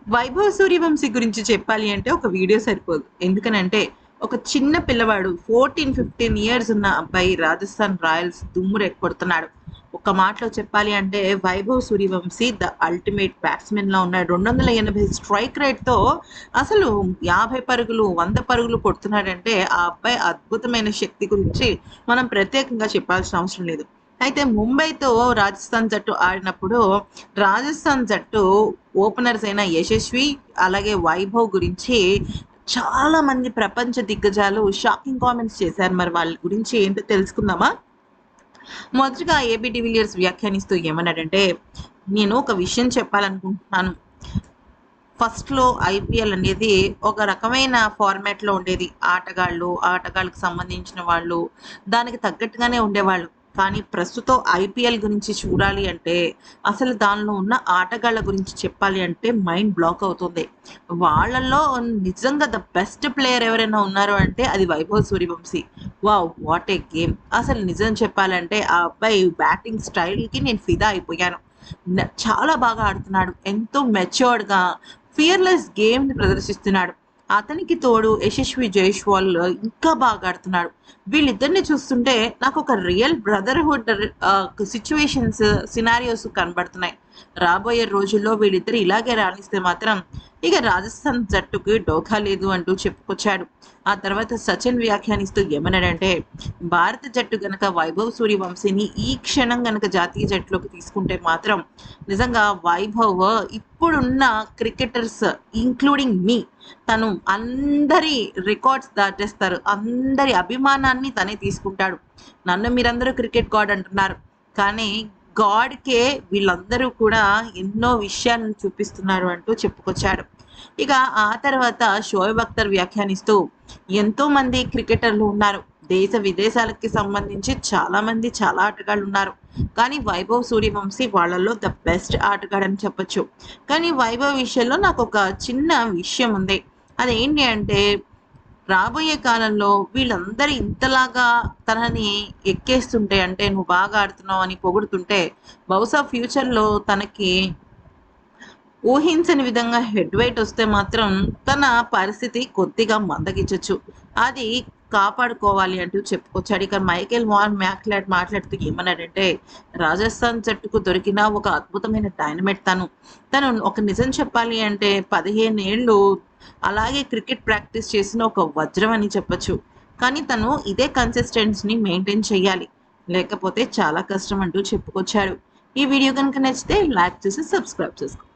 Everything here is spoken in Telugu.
వైభవ్ సూర్యవంశీ గురించి చెప్పాలి అంటే ఒక వీడియో సరిపోదు. ఎందుకనంటే ఒక చిన్న పిల్లవాడు 14, 15 ఇయర్స్ ఉన్న అబ్బాయి రాజస్థాన్ రాయల్స్ దుమ్ము రేగొడుతున్నాడు. ఒక్క మాటలో చెప్పాలి అంటే వైభవ్ సూర్యవంశీ ద అల్టిమేట్ బ్యాట్స్‌మెన్‌లా ఉన్నాడు. 280 స్ట్రైక్ రేట్‌తో అసలు 50 పరుగులు, 100 పరుగులు కొడుతున్నాడంటే ఆ అబ్బాయి అద్భుతమైన శక్తి గురించి మనం ప్రత్యేకంగా చెప్పాల్సిన అవసరం లేదు. అయితే ముంబైతో రాజస్థాన్ జట్టు ఆడినప్పుడు రాజస్థాన్ జట్టు ఓపెనర్స్ అయిన యశస్వి, అలాగే వైభవ్ గురించి చాలా మంది ప్రపంచ దిగ్గజాలు షాకింగ్ కామెంట్స్ చేశారు. మరి వాళ్ళ గురించి ఏంటో తెలుసుకుందామా? మొదటగా ఏబీ డివిలియర్స్ వ్యాఖ్యానిస్తూ ఏమన్నాడంటే, నేను ఒక విషయం చెప్పాలనుకుంటున్నాను. ఫస్ట్‌లో ఐపీఎల్ అనేది ఒక రకమైన ఫార్మాట్‌లో ఉండేది. ఆటగాళ్ళకి సంబంధించిన వాళ్ళు దానికి తగ్గట్టుగానే ఉండేవాళ్ళు. కానీ ప్రస్తుతం ఐపీఎల్ గురించి చూడాలి అంటే, అసలు దానిలో ఉన్న ఆటగాళ్ళ గురించి చెప్పాలి అంటే మైండ్ బ్లాక్ అవుతుంది. వాళ్ళలో నిజంగా ద బెస్ట్ ప్లేయర్ ఎవరైనా ఉన్నారు అంటే అది Vaibhav Suryavanshi. Wow! What a game! అసలు నిజం చెప్పాలంటే ఆ అబ్బాయి బ్యాటింగ్ స్టైల్‌కి నేను ఫిదా అయిపోయాను. చాలా బాగా ఆడుతున్నాడు. ఎంతో మెచ్యూర్డ్‌గా ఫియర్‌లెస్ గేమ్‌ని ప్రదర్శిస్తున్నాడు. అతనికి తోడు యశస్వి జైస్వాల్ ఇంకా బాగా ఆడుతున్నాడు. వీళ్ళిద్దరిని చూస్తుంటే నాకొక రియల్ బ్రదర్‌హుడ్ సిట్యుయేషన్స్, సినారియోస్ కనబడుతున్నాయి. రాబోయే రోజుల్లో వీళ్ళిద్దరు ఇలాగే రాణిస్తే మాత్రం ఇక రాజస్థాన్ జట్టుకి డోకా లేదు అంటూ చెప్పుకొచ్చాడు. ఆ తర్వాత సచిన్ వ్యాఖ్యానిస్తూ ఏమన్నాడంటే, భారత జట్టు గనక వైభవ్ సూర్యవంశీని ఈ క్షణం గనక జాతీయ జట్టులోకి తీసుకుంటే మాత్రం నిజంగా వైభవ్ ఇప్పుడున్న క్రికెటర్స్ ఇంక్లూడింగ్ మీ తను అందరి రికార్డ్స్ దాటేస్తారు. అందరి అభిమానాన్ని తనే తీసుకుంటాడు. నన్ను మీరందరూ క్రికెట్ గాడ్ అంటున్నారు. కానీ గాడ్‌కే వీళ్ళందరూ కూడా ఎన్నో విషయాలను చూపిస్తున్నారు అంటూ చెప్పుకొచ్చాడు. ఇక ఆ తర్వాత షోయబ్ అఖ్తర్ వ్యాఖ్యానిస్తూ ఎంతోమంది క్రికెటర్లు ఉన్నారు. దేశ విదేశాలకి సంబంధించి చాలామంది చాలా ఆటగాళ్ళు ఉన్నారు. కానీ వైభవ్ సూర్యవంశీ వాళ్ళలో ద బెస్ట్ ఆటగాడని చెప్పొచ్చు. కానీ వైభవ్ విషయంలో నాకొక చిన్న విషయం ఉంది. అదేంటి అంటే రాబోయే కాలంలో వీళ్ళందరూ ఇంతలాగా తనని ఎక్కేస్తుంటే అంటే నువ్వు బాగా ఆడుతున్నావు అని పొగుడుతుంటే బహుశా ఫ్యూచర్‌లో తనకి ఊహించని విధంగా హెడ్ వెయిట్ వస్తే మాత్రం తన పరిస్థితి కొద్దిగా మందగించొచ్చు. అది కాపాడుకోవాలి అంటూ చెప్పుకొచ్చాడు. ఇక మైకేల్ వాన్ మాట్లాడుతూ ఏమన్నాడంటే, రాజస్థాన్ జట్టుకు దొరికిన ఒక అద్భుతమైన డైనమైట్ తను. తను ఒక నిజం చెప్పాలి అంటే 15 ఏళ్ళు అలాగే క్రికెట్ ప్రాక్టీస్ చేసిన ఒక వజ్రం అని చెప్పొచ్చు. కానీ తను ఇదే కన్సిస్టెన్సీని మెయింటైన్ చేయాలి. లేకపోతే చాలా కష్టం అంటూ చెప్పుకొచ్చాడు. ఈ వీడియో గనుక నచ్చితే లైక్ చేసి సబ్స్క్రైబ్ చేసుకోండి.